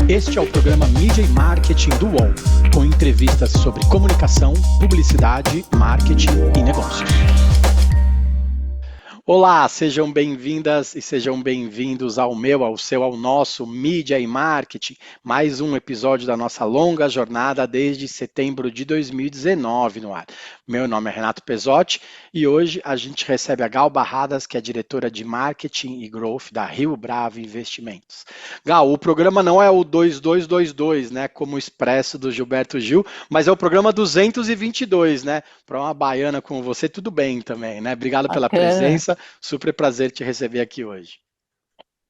Este é o programa Mídia e Marketing do UOL, com entrevistas sobre comunicação, publicidade, marketing e negócios. Olá, sejam bem-vindas e sejam bem-vindos ao meu, ao seu, ao nosso Mídia e Marketing, mais um episódio da nossa longa jornada desde setembro de 2019 no ar. Meu nome é Renato Pesotti e hoje a gente recebe a Gal Barradas, que é diretora de Marketing e Growth da Rio Bravo Investimentos. Gal, o programa não é o 2222, né, como o Expresso do Gilberto Gil, mas é o programa 222, né? Para uma baiana como você, tudo bem também, né? Obrigado pela Bacana. presença. Super prazer te receber aqui hoje.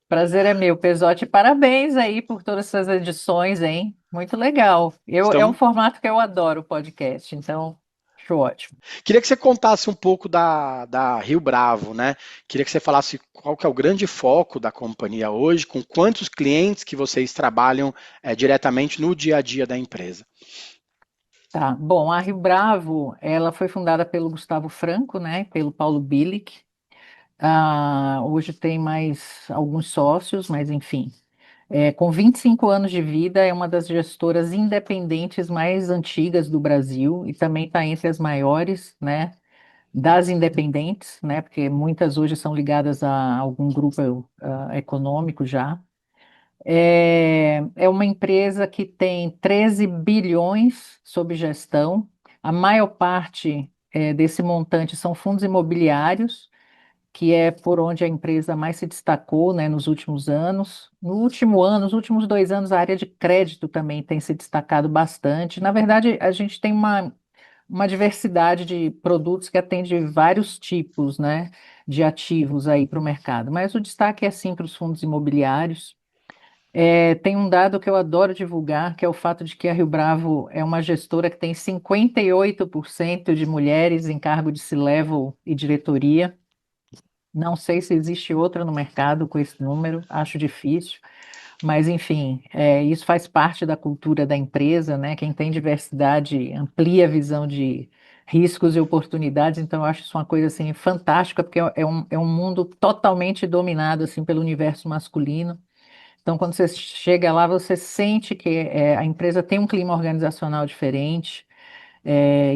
Prazer é meu, Pesote. Parabéns aí por todas essas edições, hein? Muito legal. É um Estamos... formato que eu adoro, o podcast, então, acho ótimo. Queria que você contasse um pouco da Rio Bravo, né? Queria que você falasse qual que é o grande foco da companhia hoje, com quantos clientes que vocês trabalham diretamente no dia a dia da empresa. Tá. Bom, a Rio Bravo, ela foi fundada pelo Gustavo Franco, né? Pelo Paulo Bilic. Hoje tem mais alguns sócios, mas enfim. Com 25 anos de vida, é uma das gestoras independentes mais antigas do Brasil e também está entre as maiores, né? Das independentes, né, porque muitas hoje são ligadas a algum grupo econômico já. É uma empresa que tem 13 bilhões sob gestão. A maior parte desse montante são fundos imobiliários, que é por onde a empresa mais se destacou, né, nos últimos anos. No último ano, nos últimos 2 anos, a área de crédito também tem se destacado bastante. Na verdade, a gente tem uma diversidade de produtos que atende vários tipos, né, de ativos aí para o mercado. Mas o destaque é sim para os fundos imobiliários. Tem um dado que eu adoro divulgar, que é o fato de que a Rio Bravo é uma gestora que tem 58% de mulheres em cargo de C-level e diretoria. Não sei se existe outra no mercado com esse número, acho difícil. Mas, enfim, isso faz parte da cultura da empresa, né? Quem tem diversidade amplia a visão de riscos e oportunidades, então eu acho isso uma coisa assim fantástica, porque é um mundo totalmente dominado assim pelo universo masculino. Então, quando você chega lá, você sente que a empresa tem um clima organizacional diferente.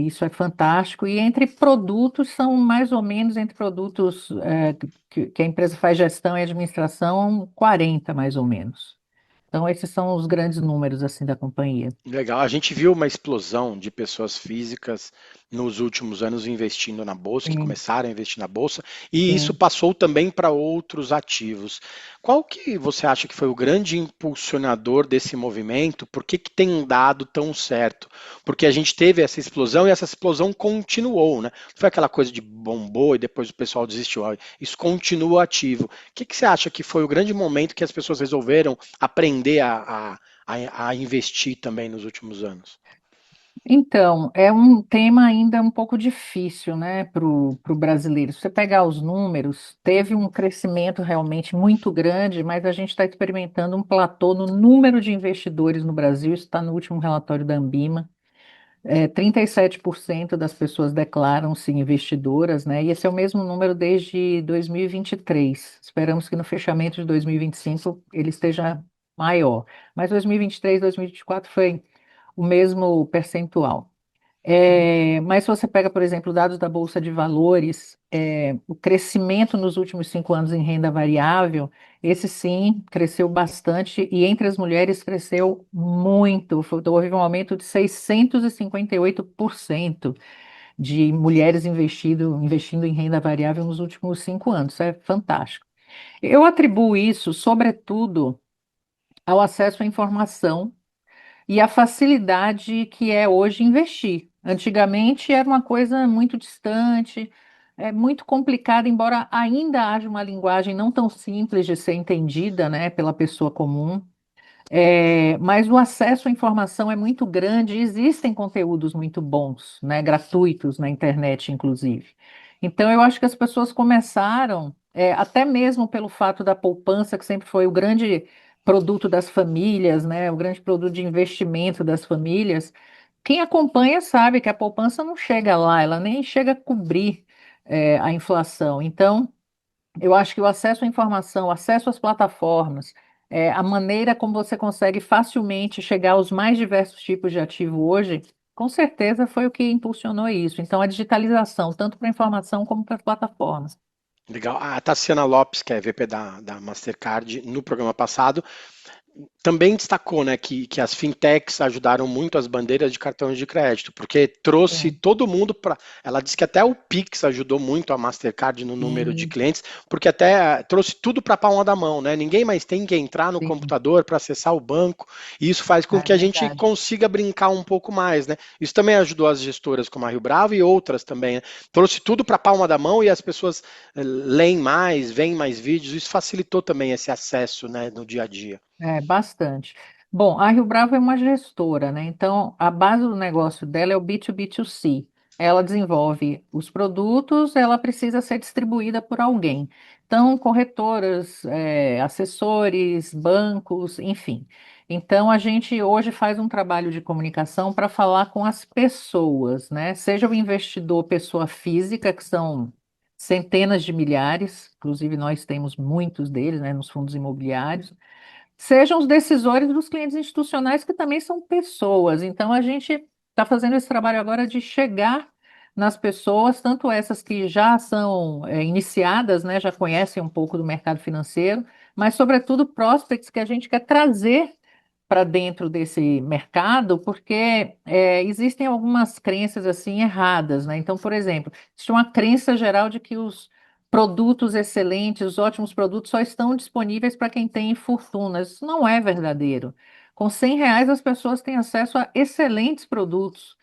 Isso é fantástico. E entre produtos, são mais ou menos entre produtos que a empresa faz gestão e administração, 40 mais ou menos. Então, esses são os grandes números assim da companhia. Legal. A gente viu uma explosão de pessoas físicas nos últimos anos investindo na bolsa, que Sim, começaram a investir na bolsa, e isso sim. passou também para outros ativos. Qual que você acha que foi o grande impulsionador desse movimento? Por que que tem dado tão certo? Porque a gente teve essa explosão e essa explosão continuou, né? Não foi aquela coisa de bombou e depois o pessoal desistiu. Isso continua ativo. O que que você acha que foi o grande momento que as pessoas resolveram aprender a investir também nos últimos anos? Então, é um tema ainda um pouco difícil, né, para o brasileiro. Se você pegar os números, teve um crescimento realmente muito grande, mas a gente está experimentando um platô no número de investidores no Brasil. Isso está no último relatório da Ambima. 37% das pessoas declaram-se investidoras, né? E esse é o mesmo número desde 2023. Esperamos que no fechamento de 2025 ele esteja maior. Mas 2023, 2024 foi o mesmo percentual. Mas se você pega, por exemplo, dados da Bolsa de Valores, o crescimento nos últimos 5 anos em renda variável, esse sim cresceu bastante e entre as mulheres cresceu muito. Houve um aumento de 658% de mulheres investindo em renda variável nos últimos 5 anos. Isso é fantástico. Eu atribuo isso, sobretudo, ao acesso à informação e a facilidade que é hoje investir. Antigamente era uma coisa muito distante, muito complicada, embora ainda haja uma linguagem não tão simples de ser entendida, né, pela pessoa comum. Mas o acesso à informação é muito grande e existem conteúdos muito bons, né, gratuitos na internet, inclusive. Então, eu acho que as pessoas começaram, até mesmo pelo fato da poupança, que sempre foi o grande produto das famílias, né, o grande produto de investimento das famílias. Quem acompanha sabe que a poupança não chega lá, ela nem chega a cobrir, a inflação. Então, eu acho que o acesso à informação, o acesso às plataformas, a maneira como você consegue facilmente chegar aos mais diversos tipos de ativo hoje, com certeza foi o que impulsionou isso. Então, a digitalização, tanto para informação como para plataformas. Legal. A Tassiana Lopes, que é VP da Mastercard, no programa passado, também destacou, né, que as fintechs ajudaram muito as bandeiras de cartões de crédito, porque trouxe É, todo mundo para. Ela disse que até o Pix ajudou muito a Mastercard no número de sim, clientes, porque até trouxe tudo para a palma da mão, né? Ninguém mais tem que entrar no sim, computador para acessar o banco, e isso faz com é que a gente verdade. consiga brincar um pouco mais, né? Isso também ajudou as gestoras como a Rio Bravo e outras também, né? Trouxe tudo para a palma da mão e as pessoas leem mais, veem mais vídeos, isso facilitou também esse acesso, né, no dia a dia. É, bastante. Bom, a Rio Bravo é uma gestora, né? Então, a base do negócio dela é o B2B2C. Ela desenvolve os produtos, ela precisa ser distribuída por alguém. Então, corretoras, assessores, bancos, enfim. Então, a gente hoje faz um trabalho de comunicação para falar com as pessoas, né? Seja o investidor pessoa física, que são centenas de milhares, inclusive nós temos muitos deles, né, nos fundos imobiliários, sejam os decisores dos clientes institucionais, que também são pessoas. Então, a gente está fazendo esse trabalho agora de chegar nas pessoas, tanto essas que já são iniciadas, né, já conhecem um pouco do mercado financeiro, mas, sobretudo, prospects que a gente quer trazer para dentro desse mercado, porque existem algumas crenças assim erradas, né? Então, por exemplo, existe uma crença geral de que os produtos excelentes, os ótimos produtos só estão disponíveis para quem tem fortunas. Isso não é verdadeiro. Com R$ 100 as pessoas têm acesso a excelentes produtos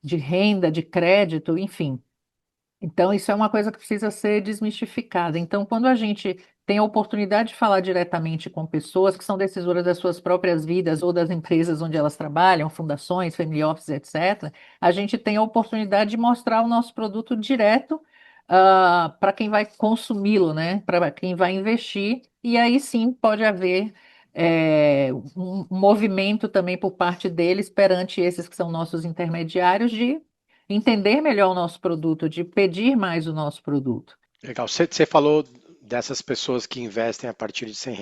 de renda, de crédito, enfim. Então, isso é uma coisa que precisa ser desmistificada. Então, quando a gente tem a oportunidade de falar diretamente com pessoas que são decisoras das suas próprias vidas ou das empresas onde elas trabalham, fundações, family offices, etc., a gente tem a oportunidade de mostrar o nosso produto direto, para quem vai consumi-lo, né? Para quem vai investir. E aí sim pode haver um movimento também por parte deles perante esses que são nossos intermediários de entender melhor o nosso produto, de pedir mais o nosso produto. Legal. Você falou dessas pessoas que investem a partir de R$ 100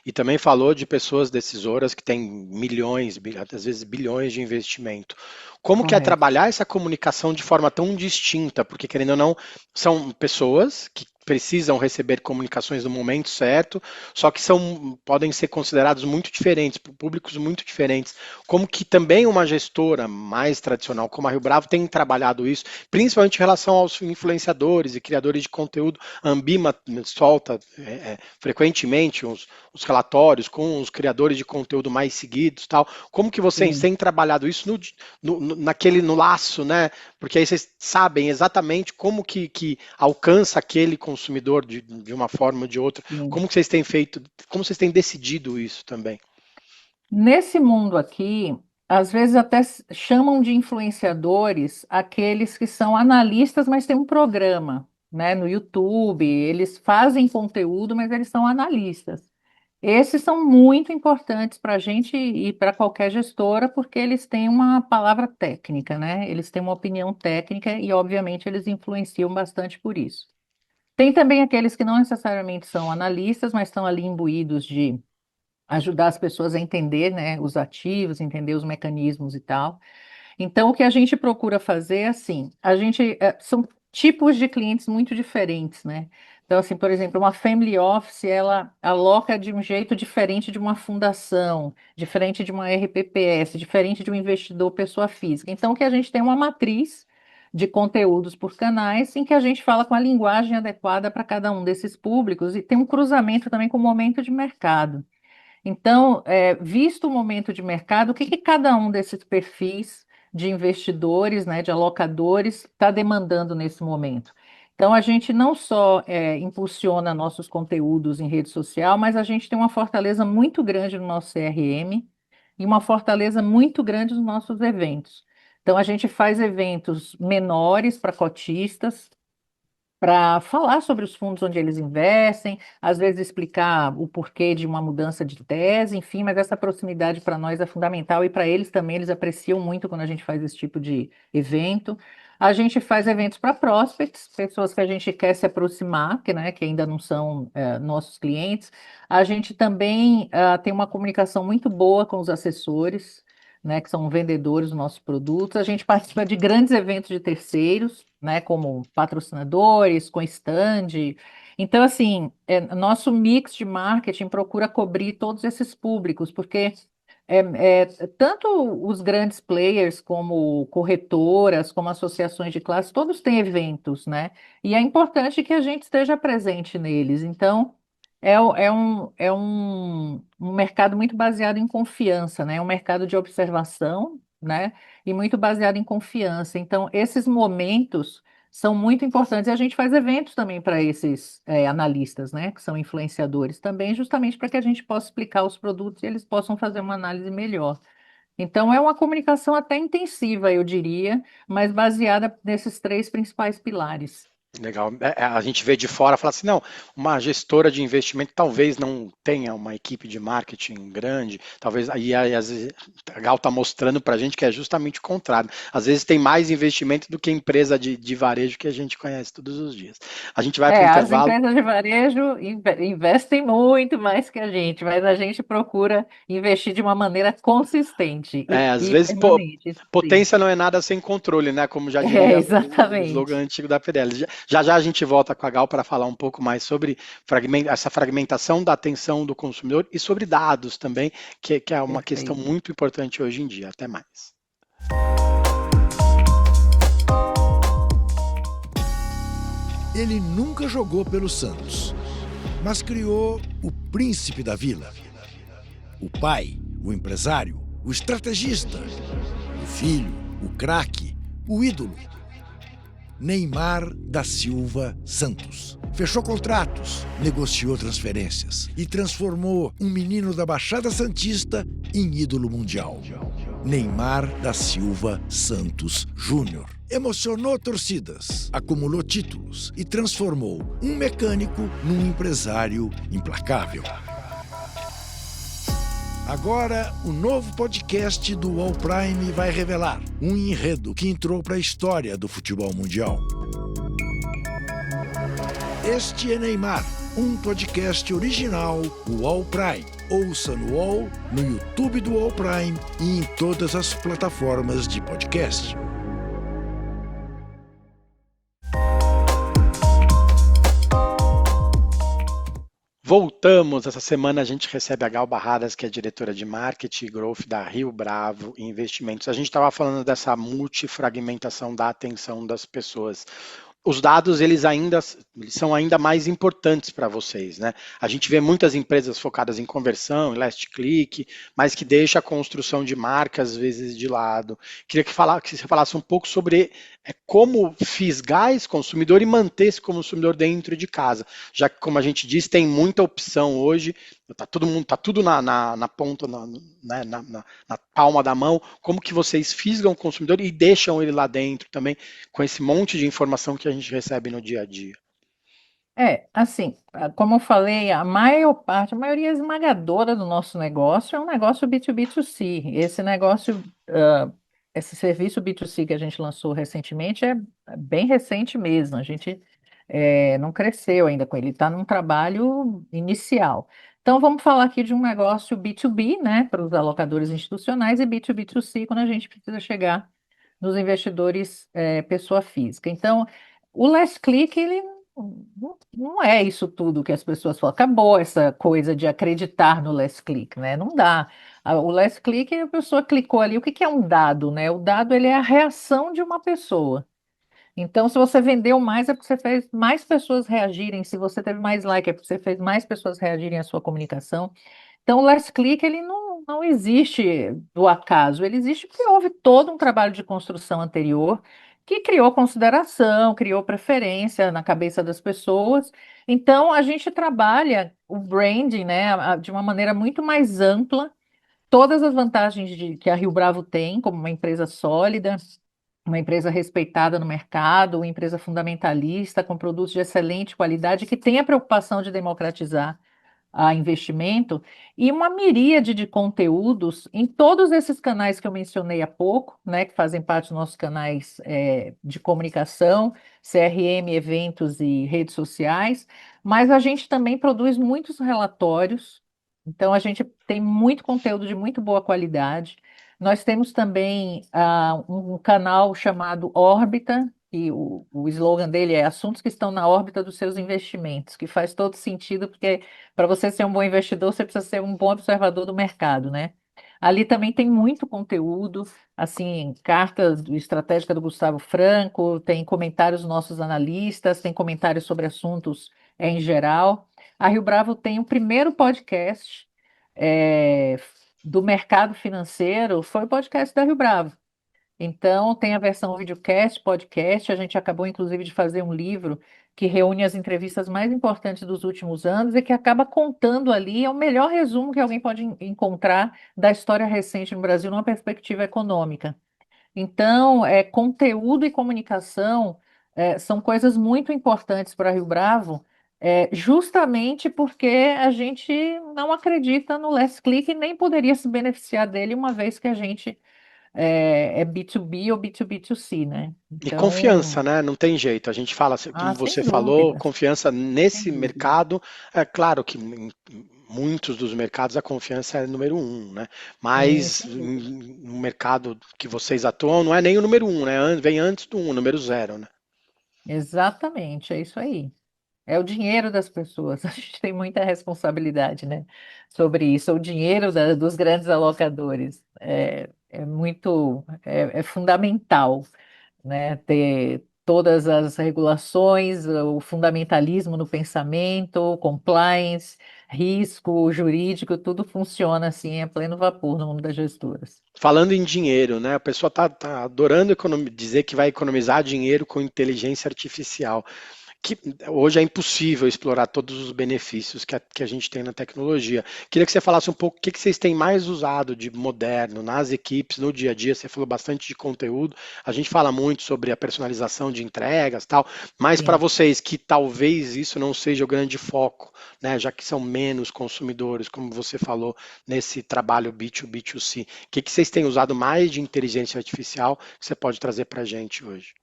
e também falou de pessoas decisoras que têm milhões, às vezes bilhões de investimento. Como que é Correto. trabalhar essa comunicação de forma tão distinta? Porque, querendo ou não, são pessoas que precisam receber comunicações no momento certo, só que podem ser considerados muito diferentes, por públicos muito diferentes. Como que também uma gestora mais tradicional como a Rio Bravo tem trabalhado isso, principalmente em relação aos influenciadores e criadores de conteúdo. A Ambima solta frequentemente os relatórios com os criadores de conteúdo mais seguidos, tal. Como que vocês Sim. têm trabalhado isso no laço, né? Porque aí vocês sabem exatamente como que alcança aquele consumidor de uma forma ou de outra. Sim. Como que vocês têm feito, como vocês têm decidido isso também? Nesse mundo aqui, às vezes até chamam de influenciadores aqueles que são analistas, mas têm um programa, né, no YouTube. Eles fazem conteúdo, mas eles são analistas. Esses são muito importantes para a gente e para qualquer gestora, porque eles têm uma palavra técnica, né? Eles têm uma opinião técnica e, obviamente, eles influenciam bastante por isso. Tem também aqueles que não necessariamente são analistas, mas estão ali imbuídos de ajudar as pessoas a entender, né, os ativos, entender os mecanismos e tal. Então, o que a gente procura fazer é assim, são tipos de clientes muito diferentes, né? Então, assim, por exemplo, uma family office, ela aloca de um jeito diferente de uma fundação, diferente de uma RPPS, diferente de um investidor pessoa física. Então, o que a gente tem é uma matriz de conteúdos por canais em que a gente fala com a linguagem adequada para cada um desses públicos e tem um cruzamento também com o momento de mercado. Então, visto o momento de mercado, o que que cada um desses perfis de investidores, né, de alocadores, está demandando nesse momento? Então, a gente não só impulsiona nossos conteúdos em rede social, mas a gente tem uma fortaleza muito grande no nosso CRM e uma fortaleza muito grande nos nossos eventos. Então, a gente faz eventos menores para cotistas, para falar sobre os fundos onde eles investem, às vezes explicar o porquê de uma mudança de tese, enfim, mas essa proximidade para nós é fundamental e para eles também, eles apreciam muito quando a gente faz esse tipo de evento. A gente faz eventos para prospects, pessoas que a gente quer se aproximar, que ainda não são nossos clientes. A gente também tem uma comunicação muito boa com os assessores, né, que são vendedores dos nossos produtos. A gente participa de grandes eventos de terceiros, né, como patrocinadores, com stand. Então, assim, nosso mix de marketing procura cobrir todos esses públicos, porque tanto os grandes players, como corretoras, como associações de classe, todos têm eventos, né? E é importante que a gente esteja presente neles. Então, é um mercado muito baseado em confiança, né? É um mercado de observação, né? E muito baseado em confiança. Então, esses momentos são muito importantes. E a gente faz eventos também para esses analistas, né? Que são influenciadores também, justamente para que a gente possa explicar os produtos e eles possam fazer uma análise melhor. Então, é uma comunicação até intensiva, eu diria, mas baseada nesses três principais pilares. Legal. A gente vê de fora e fala assim, não, uma gestora de investimento talvez não tenha uma equipe de marketing grande, talvez aí às vezes a Gal está mostrando para a gente que é justamente o contrário. Às vezes tem mais investimento do que empresa de varejo que a gente conhece todos os dias. A gente vai para o As intervalo. empresas de varejo investem muito mais que a gente, mas a gente procura investir de uma maneira consistente Às e vezes permanente, isso sim. potência não é nada sem controle, né? Como já diria o slogan Exatamente. antigo da Pirelli. Já a gente volta com a Gal para falar um pouco mais sobre essa fragmentação da atenção do consumidor e sobre dados também, que é uma questão Perfeito. muito importante hoje em dia. Até mais. Ele nunca jogou pelo Santos, mas criou o príncipe da vila. O pai, o empresário, o estrategista, o filho, o craque, o ídolo. Neymar da Silva Santos. Fechou contratos, negociou transferências e transformou um menino da Baixada Santista em ídolo mundial. Neymar da Silva Santos Júnior. Emocionou torcidas, acumulou títulos e transformou um mecânico num empresário implacável. Agora, o novo podcast do All Prime vai revelar um enredo que entrou para a história do futebol mundial. Este é Neymar, um podcast original do All Prime. Ouça no All, no YouTube do All Prime e em todas as plataformas de podcast. Voltamos. Essa semana a gente recebe a Gal Barradas, que é diretora de Marketing e Growth da Rio Bravo Investimentos. A gente estava falando dessa multifragmentação da atenção das pessoas. Os dados eles são ainda mais importantes para vocês, né? A gente vê muitas empresas focadas em conversão, em last click, mas que deixa a construção de marca às vezes de lado. Queria que você falasse um pouco sobre como fisgar esse consumidor e manter esse consumidor dentro de casa, já que, como a gente disse, tem muita opção hoje, tá tudo na ponta, né, na palma da mão. Como que vocês fisgam o consumidor e deixam ele lá dentro também, com esse monte de informação que a gente recebe no dia a dia? Assim, como eu falei, a maior parte, a maioria esmagadora do nosso negócio é um negócio B2B2C. Esse negócio, esse serviço B2C que a gente lançou recentemente é bem recente mesmo. A gente não cresceu ainda com ele, está num trabalho inicial. Então, vamos falar aqui de um negócio B2B, né, para os alocadores institucionais, e B2B2C, quando a gente precisa chegar nos investidores, pessoa física. Então, o last click, ele não é isso tudo que as pessoas falam. Acabou essa coisa de acreditar no last click, né? Não dá. O last click, a pessoa clicou ali. O que que é um dado, né? O dado, ele é a reação de uma pessoa. Então, se você vendeu mais, é porque você fez mais pessoas reagirem. Se você teve mais like, é porque você fez mais pessoas reagirem à sua comunicação. Então, o last click, ele não existe do acaso, ele existe porque houve todo um trabalho de construção anterior que criou consideração, criou preferência na cabeça das pessoas. Então, a gente trabalha o branding, né, de uma maneira muito mais ampla, todas as vantagens que a Rio Bravo tem como uma empresa sólida, uma empresa respeitada no mercado, uma empresa fundamentalista, com produtos de excelente qualidade, que tem a preocupação de democratizar a investimento, e uma miríade de conteúdos em todos esses canais que eu mencionei há pouco, né, que fazem parte dos nossos canais de comunicação, CRM, eventos e redes sociais, mas a gente também produz muitos relatórios, então a gente tem muito conteúdo de muito boa qualidade. Nós temos também um canal chamado Órbita, e o slogan dele é Assuntos que estão na órbita dos seus investimentos, que faz todo sentido, porque para você ser um bom investidor, você precisa ser um bom observador do mercado, né? Ali também tem muito conteúdo, assim, estratégica do Gustavo Franco, tem comentários dos nossos analistas, tem comentários sobre assuntos em geral. A Rio Bravo tem o primeiro podcast eh, do mercado financeiro, foi o podcast da Rio Bravo. Então, tem a versão videocast, podcast. A gente acabou, inclusive, de fazer um livro que reúne as entrevistas mais importantes dos últimos anos e que acaba contando ali, é o melhor resumo que alguém pode encontrar da história recente no Brasil, numa perspectiva econômica. Então, conteúdo e comunicação são coisas muito importantes para Rio Bravo, justamente porque a gente não acredita no last click e nem poderia se beneficiar dele, uma vez que a gente é B2B ou B2B2C, né? E confiança, Então, né? Não tem jeito. A gente fala, como sem você falou, dúvida, confiança sem nesse dúvida. mercado. É claro que em muitos dos mercados a confiança é número um, né? Sim, Mas sem dúvida. no mercado que vocês atuam, não é nem o número um, né? Vem antes do um, número zero, né? Exatamente, é isso aí. É o dinheiro das pessoas. A gente tem muita responsabilidade, né, sobre isso. O dinheiro dos grandes alocadores é fundamental, né, ter todas as regulações, o fundamentalismo no pensamento, compliance, risco jurídico, tudo funciona assim a pleno vapor no mundo das gestoras. Falando em dinheiro, né? A pessoa tá adorando dizer que vai economizar dinheiro com inteligência artificial. Que hoje é impossível explorar todos os benefícios que a gente tem na tecnologia. Queria que você falasse um pouco o que vocês têm mais usado de moderno nas equipes, no dia a dia. Você falou bastante de conteúdo, a gente fala muito sobre a personalização de entregas, tal, mas para Sim. vocês que talvez isso não seja o grande foco, né, já que são menos consumidores, como você falou, nesse trabalho B2B2C, o que vocês têm usado mais de inteligência artificial que você pode trazer para a gente hoje?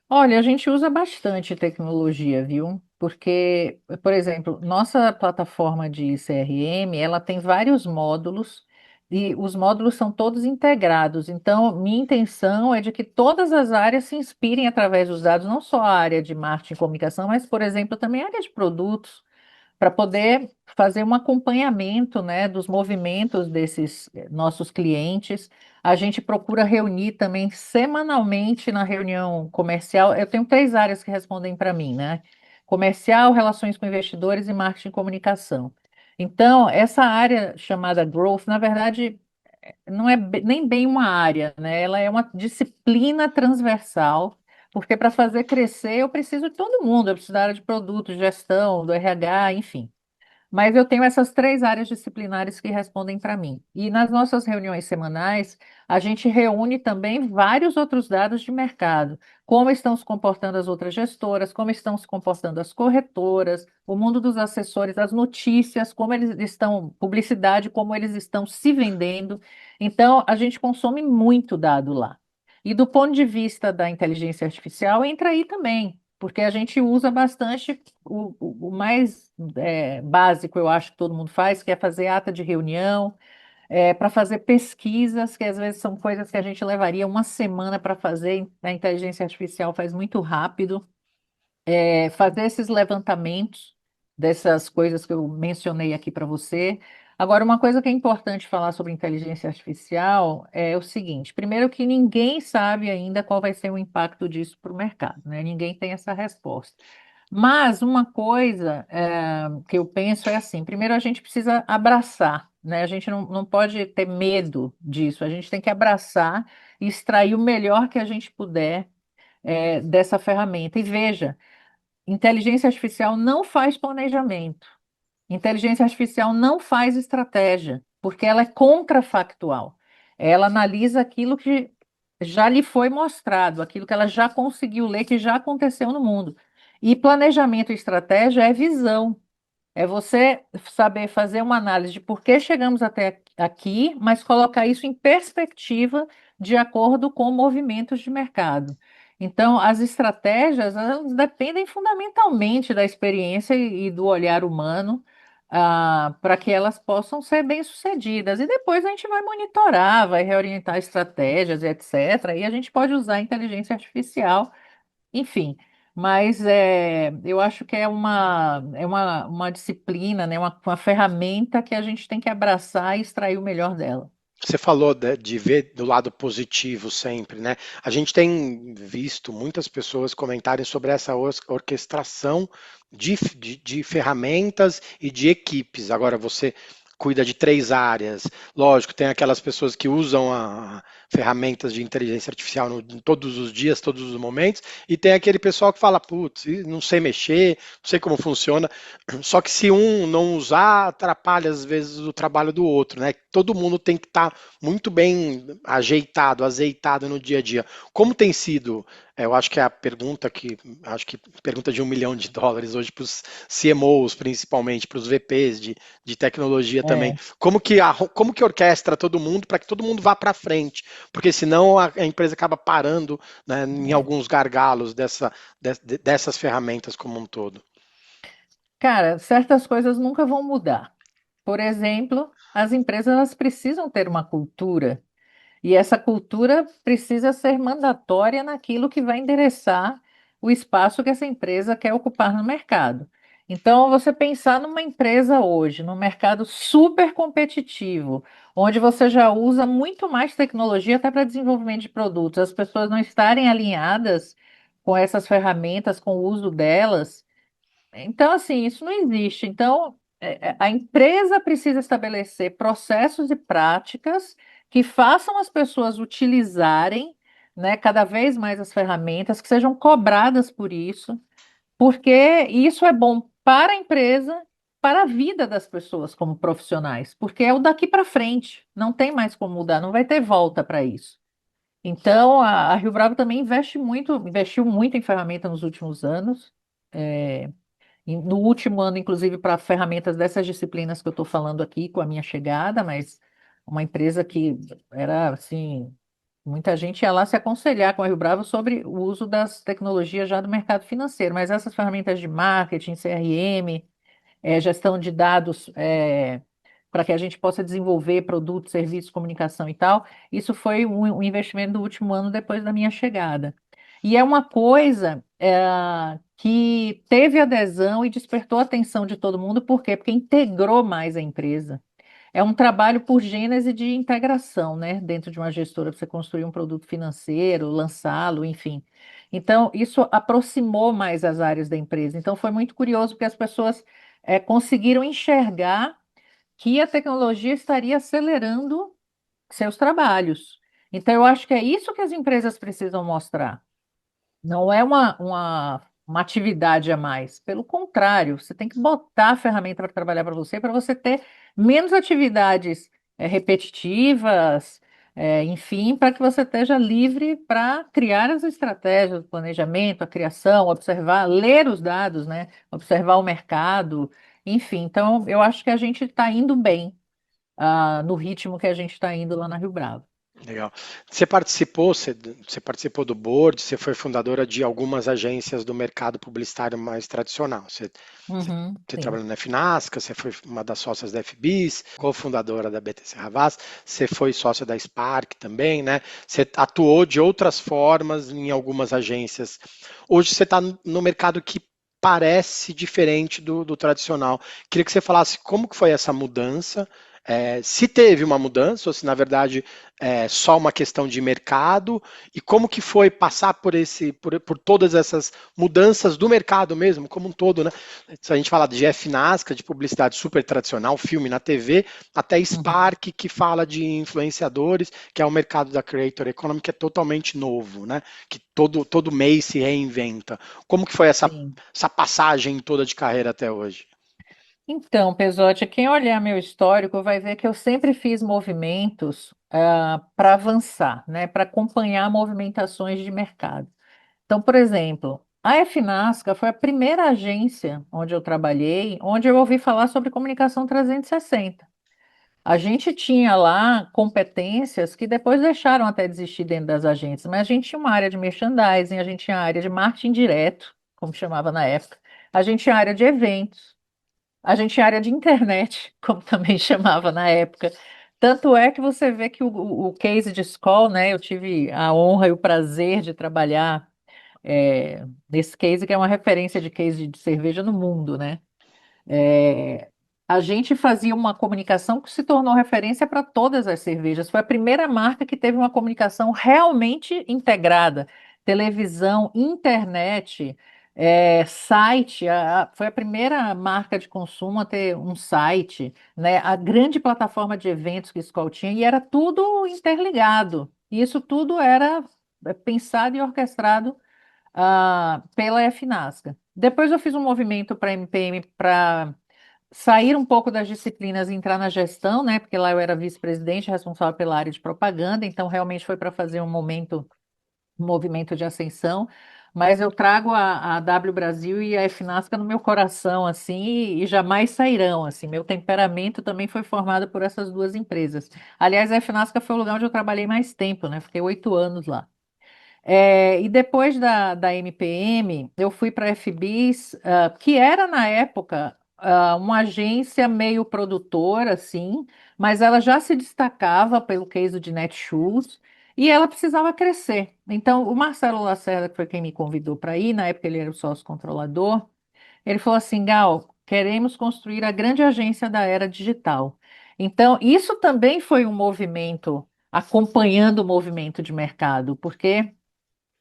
Olha, a gente usa bastante tecnologia, viu? Porque, por exemplo, nossa plataforma de CRM, ela tem vários módulos e os módulos são todos integrados. Então, minha intenção é de que todas as áreas se inspirem através dos dados, não só a área de marketing e comunicação, mas, por exemplo, também a área de produtos para poder fazer um acompanhamento, né, dos movimentos desses nossos clientes. A gente procura reunir também semanalmente na reunião comercial. Eu tenho três áreas que respondem para mim, né? Comercial, relações com investidores e marketing e comunicação. Então, essa área chamada Growth, na verdade, não é nem bem uma área, né? Ela é uma disciplina transversal, porque para fazer crescer eu preciso de todo mundo, eu preciso da área de produto, gestão, do RH, enfim. Mas eu tenho essas três áreas disciplinares que respondem para mim. E nas nossas reuniões semanais, a gente reúne também vários outros dados de mercado. Como estão se comportando as outras gestoras, como estão se comportando as corretoras, o mundo dos assessores, as notícias, como eles estão, publicidade, como eles estão se vendendo. Então, a gente consome muito dado lá. E do ponto de vista da inteligência artificial, entra aí também, porque a gente usa bastante o mais básico, eu acho que todo mundo faz, que é fazer ata de reunião, para fazer pesquisas, que às vezes são coisas que a gente levaria uma semana para fazer, a inteligência artificial faz muito rápido fazer esses levantamentos dessas coisas que eu mencionei aqui para você. Agora, uma coisa que é importante falar sobre inteligência artificial é o seguinte: primeiro, que ninguém sabe ainda qual vai ser o impacto disso para o mercado, né? Ninguém tem essa resposta. Mas uma coisa que eu penso é assim: primeiro, a gente precisa abraçar, né? A gente não pode ter medo disso, a gente tem que abraçar e extrair o melhor que a gente puder dessa ferramenta. E veja. Inteligência artificial não faz planejamento. Inteligência artificial não faz estratégia, porque ela é contrafactual. Ela analisa aquilo que já lhe foi mostrado, aquilo que ela já conseguiu ler, que já aconteceu no mundo. E planejamento e estratégia é visão. É você saber fazer uma análise de por que chegamos até aqui, mas colocar isso em perspectiva de acordo com movimentos de mercado. Então, as estratégias, elas dependem fundamentalmente da experiência e do olhar humano, para que elas possam ser bem-sucedidas. E depois a gente vai monitorar, vai reorientar estratégias, etc. E a gente pode usar a inteligência artificial, enfim. Mas eu acho que uma disciplina, né, uma ferramenta que a gente tem que abraçar e extrair o melhor dela. Você falou de ver do lado positivo sempre, né? A gente tem visto muitas pessoas comentarem sobre essa orquestração de ferramentas e de equipes. Agora, você cuida de três áreas. Lógico, tem aquelas pessoas que usam ferramentas de inteligência artificial todos os dias, todos os momentos, e tem aquele pessoal que fala, putz, não sei mexer, não sei como funciona. Só que se um não usar, atrapalha às vezes o trabalho do outro, né? Todo mundo tem que estar muito bem ajeitado, azeitado no dia a dia. Como tem sido? Eu acho que é a pergunta acho que pergunta de US$ 1 milhão hoje para os CMOs, principalmente, para os VPs de tecnologia também. É. Como que orquestra todo mundo para que todo mundo vá para frente? Porque senão a empresa acaba parando, né, em É. alguns gargalos dessas ferramentas como um todo. Cara, certas coisas nunca vão mudar. Por exemplo, as empresas elas precisam ter uma cultura. E essa cultura precisa ser mandatória naquilo que vai endereçar o espaço que essa empresa quer ocupar no mercado. Então, você pensar numa empresa hoje, num mercado super competitivo, onde você já usa muito mais tecnologia até para desenvolvimento de produtos, as pessoas não estarem alinhadas com essas ferramentas, com o uso delas. Então, assim, isso não existe. Então, a empresa precisa estabelecer processos e práticas que façam as pessoas utilizarem, né, cada vez mais as ferramentas, que sejam cobradas por isso, porque isso é bom para a empresa, para a vida das pessoas como profissionais, porque é o daqui para frente, não tem mais como mudar, não vai ter volta para isso. Então, a Rio Bravo também investiu muito em ferramenta nos últimos anos. É, no último ano, inclusive, para ferramentas dessas disciplinas que eu estou falando aqui com a minha chegada, mas uma empresa que era assim, muita gente ia lá se aconselhar com a Rio Bravo sobre o uso das tecnologias já do mercado financeiro, mas essas ferramentas de marketing, CRM, gestão de dados, para que a gente possa desenvolver produtos, serviços, comunicação e tal, isso foi um investimento do último ano depois da minha chegada. E é uma coisa que teve adesão e despertou a atenção de todo mundo, por quê? Porque integrou mais a empresa. É um trabalho por gênese de integração, né? Dentro de uma gestora, para você construir um produto financeiro, lançá-lo, enfim. Então, isso aproximou mais as áreas da empresa. Então, foi muito curioso, porque as pessoas conseguiram enxergar que a tecnologia estaria acelerando seus trabalhos. Então, eu acho que é isso que as empresas precisam mostrar. Não é uma atividade a mais. Pelo contrário, você tem que botar a ferramenta para trabalhar para você ter menos atividades repetitivas, enfim, para que você esteja livre para criar as estratégias, o planejamento, a criação, observar, ler os dados, né? Observar o mercado, enfim. Então, eu acho que a gente está indo bem, no ritmo que a gente está indo lá na Rio Bravo. Legal. Você participou do board, você foi fundadora de algumas agências do mercado publicitário mais tradicional. Uhum, Você sim. trabalhou na Finasca, você foi uma das sócias da FBIS, cofundadora da BTC Havas, você foi sócia da Spark também, né? Você atuou de outras formas em algumas agências. Hoje você está no mercado que parece diferente do tradicional. Queria que você falasse como que foi essa mudança, se teve uma mudança ou se na verdade é só uma questão de mercado e como que foi passar por todas essas mudanças do mercado mesmo, como um todo, né? Se a gente fala de FNASCA, de publicidade super tradicional, filme na TV, até Uhum, Spark, que fala de influenciadores, que é o mercado da Creator Economy, que é totalmente novo, né? Que todo mês se reinventa. Como que foi sim. essa passagem toda de carreira até hoje? Então, Pesote, quem olhar meu histórico vai ver que eu sempre fiz movimentos para avançar, né, para acompanhar movimentações de mercado. Então, por exemplo, A Finasca foi a primeira agência onde eu trabalhei, onde eu ouvi falar sobre comunicação 360. A gente tinha lá competências que depois deixaram até de existir dentro das agências, mas a gente tinha uma área de merchandising, a gente tinha a área de marketing direto, como chamava na época, a gente tinha a área de eventos, a gente tinha a área de internet, como também chamava na época. Tanto é que você vê que o case de Skol, né? Eu tive a honra e o prazer de trabalhar nesse case, que é uma referência de case de cerveja no mundo, né? É, a gente fazia uma comunicação que se tornou referência para todas as cervejas. Foi a primeira marca que teve uma comunicação realmente integrada. Televisão, internet, site. Foi a primeira marca de consumo a ter um site, né? A grande plataforma de eventos que a Skol tinha, e era tudo interligado. E isso tudo era pensado e orquestrado pela FNASCA. Depois eu fiz um movimento para a MPM para sair um pouco das disciplinas e entrar na gestão, né? Porque lá eu era vice-presidente, responsável pela área de propaganda, então realmente foi para fazer um movimento de ascensão. Mas eu trago a W Brasil e a FNASCA no meu coração, assim, e jamais sairão, assim. Meu temperamento também foi formado por essas duas empresas. Aliás, a FNASCA foi o lugar onde eu trabalhei mais tempo, né? Fiquei 8 anos lá. E depois da MPM, eu fui para a FBIS, que era na época uma agência meio produtora, assim, mas ela já se destacava pelo case de Netshoes e ela precisava crescer. Então, o Marcelo Lacerda, que foi quem me convidou para ir, na época ele era o sócio controlador, ele falou assim: Gal, queremos construir a grande agência da era digital. Então, isso também foi um movimento, acompanhando o movimento de mercado, porque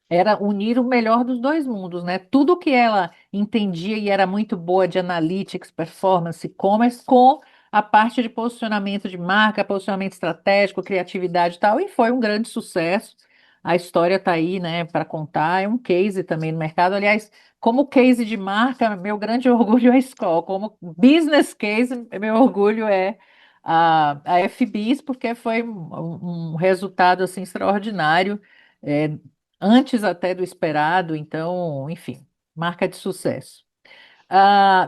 era unir o melhor dos dois mundos, né? Tudo que ela entendia e era muito boa de analytics, performance, e-commerce, com a parte de posicionamento de marca, posicionamento estratégico, criatividade e tal, e foi um grande sucesso. A história está aí, né, para contar. É um case também no mercado. Aliás, como case de marca, meu grande orgulho é a Skol. Como business case, meu orgulho é a FBIS, porque foi um resultado assim extraordinário. É, antes até do esperado, então, enfim, marca de sucesso.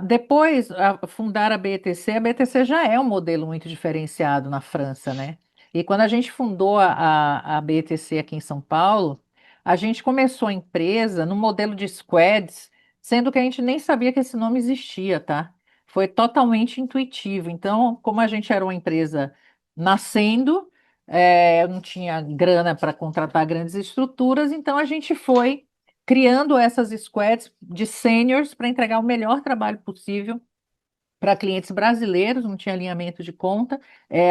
Depois, fundar a BTC já é um modelo muito diferenciado na França, né? E quando a gente fundou a BTC aqui em São Paulo, a gente começou a empresa no modelo de squads, sendo que a gente nem sabia que esse nome existia, tá? Foi totalmente intuitivo. Então, como a gente era uma empresa nascendo, não tinha grana para contratar grandes estruturas, então a gente foi criando essas squads de seniors para entregar o melhor trabalho possível para clientes brasileiros, não tinha alinhamento de conta.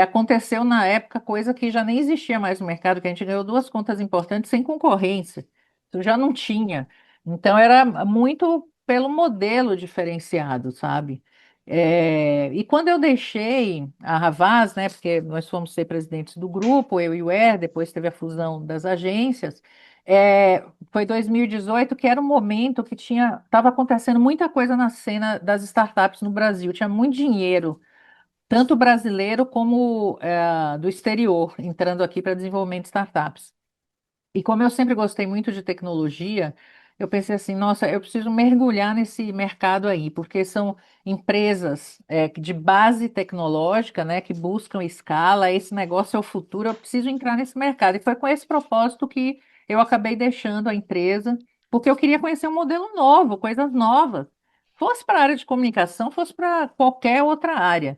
Aconteceu na época coisa que já nem existia mais no mercado, que a gente ganhou duas contas importantes sem concorrência. Isso já não tinha. Então era muito pelo modelo diferenciado, sabe? E quando eu deixei a Havas, né, porque nós fomos ser presidentes do grupo, eu e o depois teve a fusão das agências, foi 2018, que era um momento que estava acontecendo muita coisa na cena das startups no Brasil, tinha muito dinheiro, tanto brasileiro como do exterior, entrando aqui para desenvolvimento de startups. E como eu sempre gostei muito de tecnologia, eu pensei assim, nossa, eu preciso mergulhar nesse mercado aí, porque são empresas de base tecnológica, né, que buscam escala, esse negócio é o futuro, eu preciso entrar nesse mercado. E foi com esse propósito que eu acabei deixando a empresa, porque eu queria conhecer um modelo novo, coisas novas. Fosse para a área de comunicação, fosse para qualquer outra área.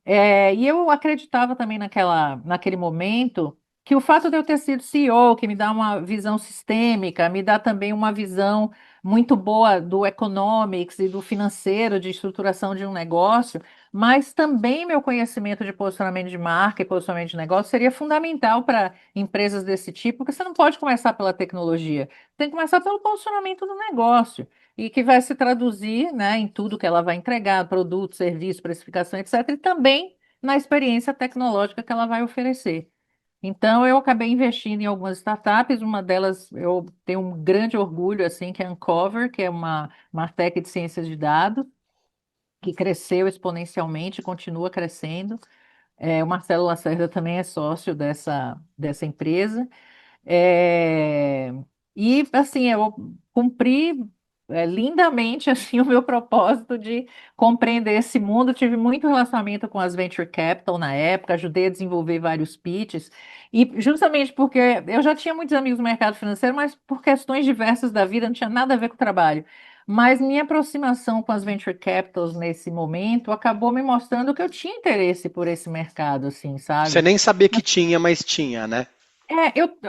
E eu acreditava também naquele momento que o fato de eu ter sido CEO, que me dá uma visão sistêmica, me dá também uma visão muito boa do economics e do financeiro, de estruturação de um negócio, mas também meu conhecimento de posicionamento de marca e posicionamento de negócio seria fundamental para empresas desse tipo, porque você não pode começar pela tecnologia, tem que começar pelo posicionamento do negócio. E que vai se traduzir, né, em tudo que ela vai entregar, produto, serviço, precificação, etc., e também na experiência tecnológica que ela vai oferecer. Então, eu acabei investindo em algumas startups, uma delas eu tenho um grande orgulho, assim, que é a Uncover, que é uma tech de ciências de dados, que cresceu exponencialmente, continua crescendo. O Marcelo Lacerda também é sócio dessa empresa. É, e, assim, eu cumpri lindamente assim o meu propósito de compreender esse mundo. Tive muito relacionamento com as venture capital na época, ajudei a desenvolver vários pitches, e justamente porque eu já tinha muitos amigos no mercado financeiro, mas por questões diversas da vida, não tinha nada a ver com o trabalho. Mas minha aproximação com as venture capitals nesse momento acabou me mostrando que eu tinha interesse por esse mercado, assim, Você sabe? nem sabia que tinha, mas tinha, né?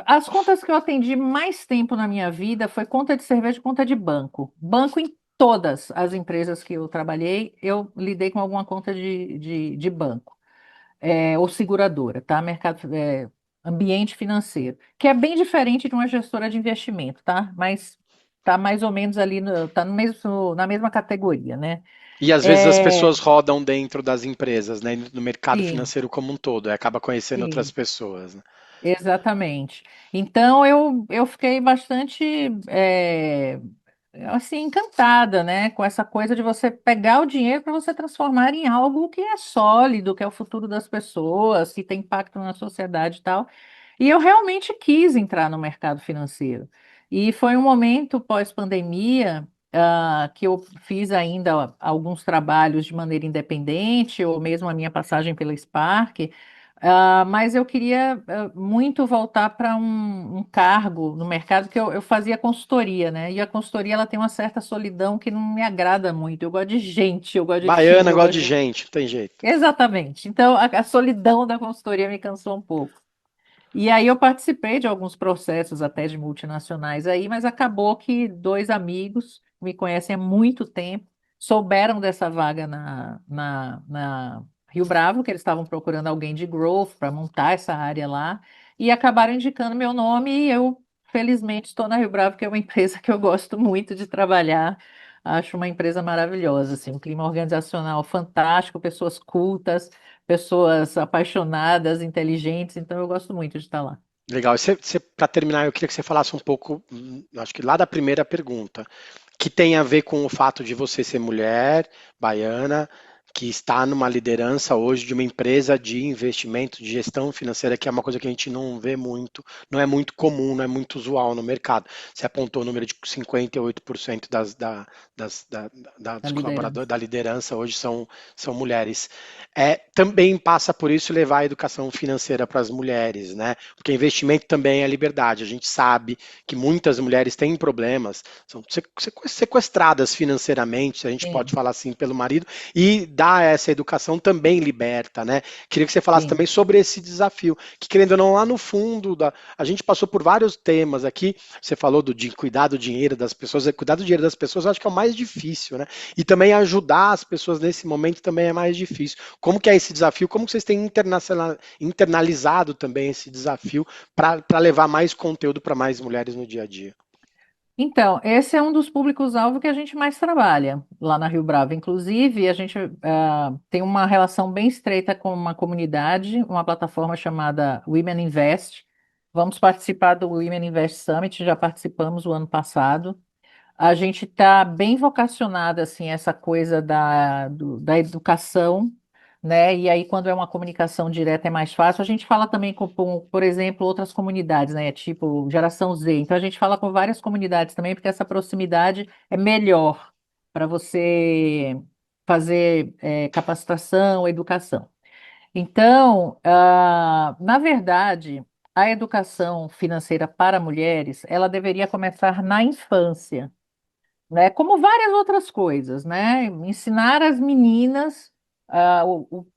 As contas que eu atendi mais tempo na minha vida foi conta de cerveja e conta de banco. Banco em todas as empresas que eu trabalhei, eu lidei com alguma conta de banco, ou seguradora, tá? Ambiente financeiro, que é bem diferente de uma gestora de investimento, tá? Mas tá mais ou menos ali, tá no mesmo, na mesma categoria, né? E às vezes as É, pessoas rodam dentro das empresas, né? No mercado sim, financeiro como um todo, e acaba conhecendo outras sim. pessoas, né? Exatamente. Então eu fiquei bastante assim encantada, né, com essa coisa de você pegar o dinheiro para você transformar em algo que é sólido, que é o futuro das pessoas, que tem impacto na sociedade e tal. E eu realmente quis entrar no mercado financeiro. E foi um momento pós-pandemia, que eu fiz ainda alguns trabalhos de maneira independente, ou mesmo a minha passagem pela Spark. Mas eu queria muito voltar para um cargo no mercado que eu fazia consultoria, né? E a consultoria ela tem uma certa solidão que não me agrada muito. Eu gosto de gente, eu gosto de Baiana time, eu gosta gosto de de... gente, não tem jeito. Exatamente. Então a solidão da consultoria me cansou um pouco. E aí eu participei de alguns processos até de multinacionais aí, mas acabou que dois amigos que me conhecem há muito tempo souberam dessa vaga na Rio Bravo, que eles estavam procurando alguém de growth para montar essa área lá, e acabaram indicando meu nome e eu, felizmente, estou na Rio Bravo, que é uma empresa que eu gosto muito de trabalhar. Acho uma empresa maravilhosa, assim, um clima organizacional fantástico, pessoas cultas, pessoas apaixonadas, inteligentes, então eu gosto muito de estar lá. Legal. Para terminar, eu queria que você falasse um pouco, acho que lá da primeira pergunta, que tem a ver com o fato de você ser mulher, baiana, que está numa liderança hoje de uma empresa de investimento, de gestão financeira, que é uma coisa que a gente não vê muito, não é muito comum, não é muito usual no mercado. Você apontou o número de 58% Da dos colaboradores liderança. da liderança hoje são mulheres. Também passa por isso levar a educação financeira para as mulheres, né? Porque investimento também é liberdade. A gente sabe que muitas mulheres têm problemas, são sequestradas financeiramente, se a gente pode Sim, falar assim, pelo marido, e dar essa educação também liberta, né? Queria que você falasse sim. também sobre esse desafio, que querendo ou não, lá no fundo, a gente passou por vários temas aqui, você falou de cuidar do dinheiro das pessoas, cuidar do dinheiro das pessoas eu acho que é o mais difícil, né? E também ajudar as pessoas nesse momento também é mais difícil. Como que é esse desafio? Como que vocês têm internalizado também esse desafio para levar mais conteúdo para mais mulheres no dia a dia? Então, esse é um dos públicos-alvo que a gente mais trabalha lá na Rio Bravo. Inclusive, a gente tem uma relação bem estreita com uma comunidade, uma plataforma chamada Women Invest. Vamos participar do Women Invest Summit, já participamos o ano passado. A gente está bem vocacionada assim essa coisa da educação, né? E aí quando é uma comunicação direta é mais fácil. A gente fala também com, por exemplo, outras comunidades, né? Tipo geração Z. Então a gente fala com várias comunidades também, porque essa proximidade é melhor para você fazer capacitação, educação. Então, na verdade, a educação financeira para mulheres, ela deveria começar na infância, né? Como várias outras coisas, né? Ensinar as meninas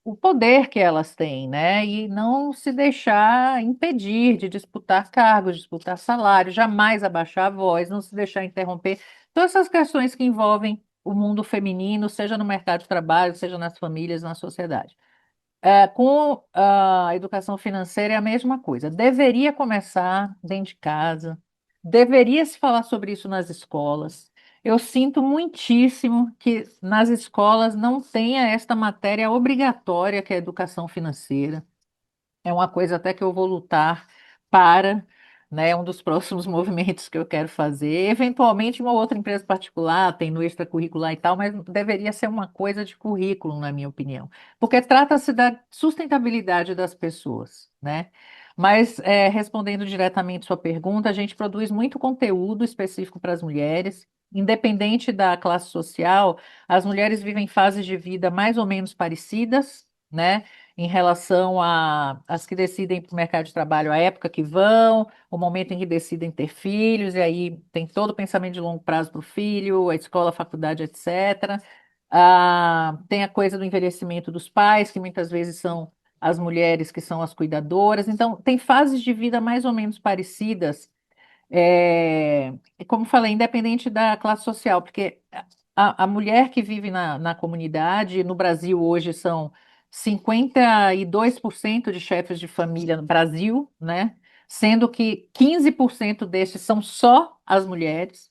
o poder que elas têm, né? E não se deixar impedir de disputar cargos, disputar salário, jamais abaixar a voz, não se deixar interromper. Todas essas questões que envolvem o mundo feminino, seja no mercado de trabalho, seja nas famílias, na sociedade. Com a educação financeira é a mesma coisa. Deveria começar dentro de casa, deveria se falar sobre isso nas escolas. Eu sinto muitíssimo que nas escolas não tenha esta matéria obrigatória que é a educação financeira. É uma coisa até que eu vou lutar para, né? É um dos próximos movimentos que eu quero fazer. Eventualmente, uma outra empresa particular tem no extracurricular e tal, mas deveria ser uma coisa de currículo, na minha opinião, porque trata-se da sustentabilidade das pessoas, né? Mas, respondendo diretamente sua pergunta, a gente produz muito conteúdo específico para as mulheres. independente da classe social, as mulheres vivem fases de vida mais ou menos parecidas, né? Em relação às que decidem para o mercado de trabalho, a época que vão, o momento em que decidem ter filhos, e aí tem todo o pensamento de longo prazo para o filho, a escola, a faculdade, etc. Tem a coisa do envelhecimento dos pais, que muitas vezes são as mulheres que são as cuidadoras. Então, tem fases de vida mais ou menos parecidas, como falei, independente da classe social, porque a mulher que vive na comunidade, no Brasil hoje são 52% de chefes de família no Brasil, né? Sendo que 15% destes são só as mulheres,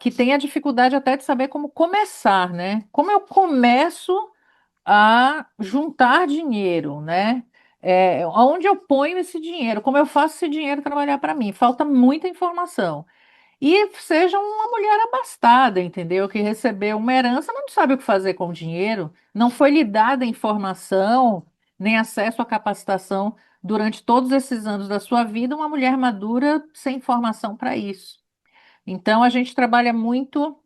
que têm a dificuldade até de saber como começar, né? Como eu começo a juntar dinheiro, né? Onde eu ponho esse dinheiro? Como eu faço esse dinheiro trabalhar para mim? Falta muita informação. E seja uma mulher abastada, entendeu? Que recebeu uma herança, mas não sabe o que fazer com o dinheiro, não foi lhe dada informação, nem acesso à capacitação durante todos esses anos da sua vida, uma mulher madura sem informação para isso. Então, a gente trabalha muito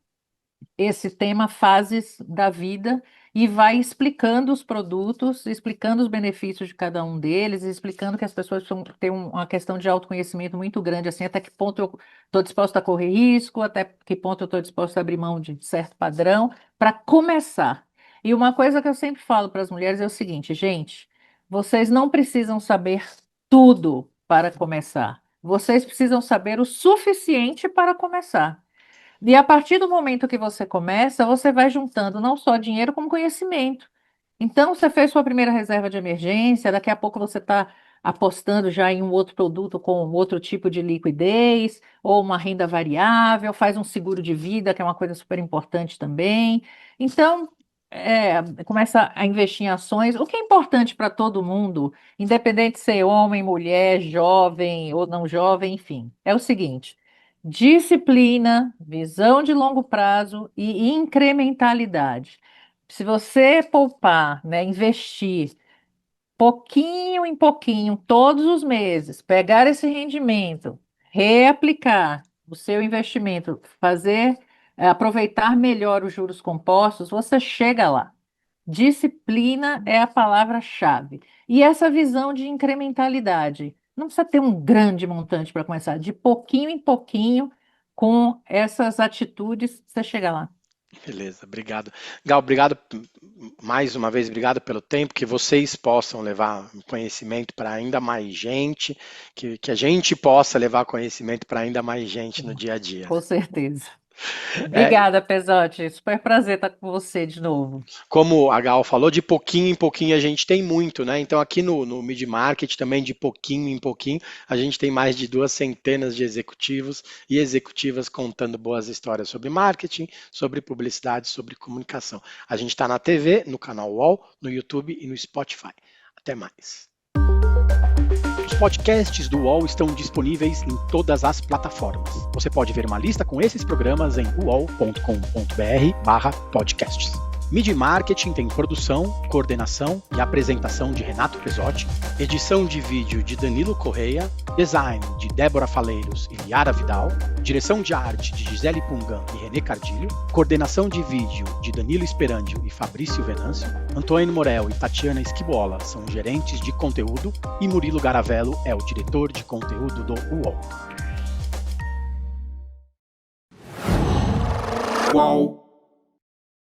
esse tema fases da vida e vai explicando os produtos, explicando os benefícios de cada um deles, e explicando que as pessoas precisam ter uma questão de autoconhecimento muito grande, assim, até que ponto eu estou disposta a correr risco, até que ponto eu estou disposta a abrir mão de certo padrão, para começar. E uma coisa que eu sempre falo para as mulheres é o seguinte, gente, vocês não precisam saber tudo para começar. Vocês precisam saber o suficiente para começar. E a partir do momento que você começa, você vai juntando não só dinheiro, como conhecimento. Então, você fez sua primeira reserva de emergência, daqui a pouco você está apostando já em um outro produto com outro tipo de liquidez, ou uma renda variável, faz um seguro de vida, que é uma coisa super importante também. Então, começa a investir em ações, o que é importante para todo mundo, independente de ser homem, mulher, jovem ou não jovem, enfim, é o seguinte. Disciplina, visão de longo prazo e incrementalidade. Se você poupar, né, investir pouquinho em pouquinho, todos os meses, pegar esse rendimento, reaplicar o seu investimento, aproveitar melhor os juros compostos, você chega lá. Disciplina é a palavra-chave. E essa visão de incrementalidade. Não precisa ter um grande montante para começar, de pouquinho em pouquinho, com essas atitudes, você chega lá. Beleza, obrigado. Gal, obrigado mais uma vez, obrigado pelo tempo, que vocês possam levar conhecimento para ainda mais gente, que a gente possa levar conhecimento para ainda mais gente no dia a dia. Com certeza. Obrigada, Pesotti. Super prazer estar com você de novo. Como a Gal falou, de pouquinho em pouquinho a gente tem muito, né? Então aqui no Mid Market também de pouquinho em pouquinho a gente tem mais de 200 de executivos e executivas contando boas histórias sobre marketing, sobre publicidade, sobre comunicação. A gente está na TV, no canal UOL, no YouTube e no Spotify. Até mais. Os podcasts do UOL estão disponíveis em todas as plataformas. Você pode ver uma lista com esses programas em uol.com.br/podcasts. Mid Marketing tem produção, coordenação e apresentação de Renato Pesotti, edição de vídeo de Danilo Correia, design de Débora Faleiros e Yara Vidal, direção de arte de Gisele Pungan e René Cardilho, coordenação de vídeo de Danilo Esperandio e Fabrício Venâncio, Antônio Morel e Tatiana Esquibola são gerentes de conteúdo e Murilo Garavello é o diretor de conteúdo do UOL. Uau!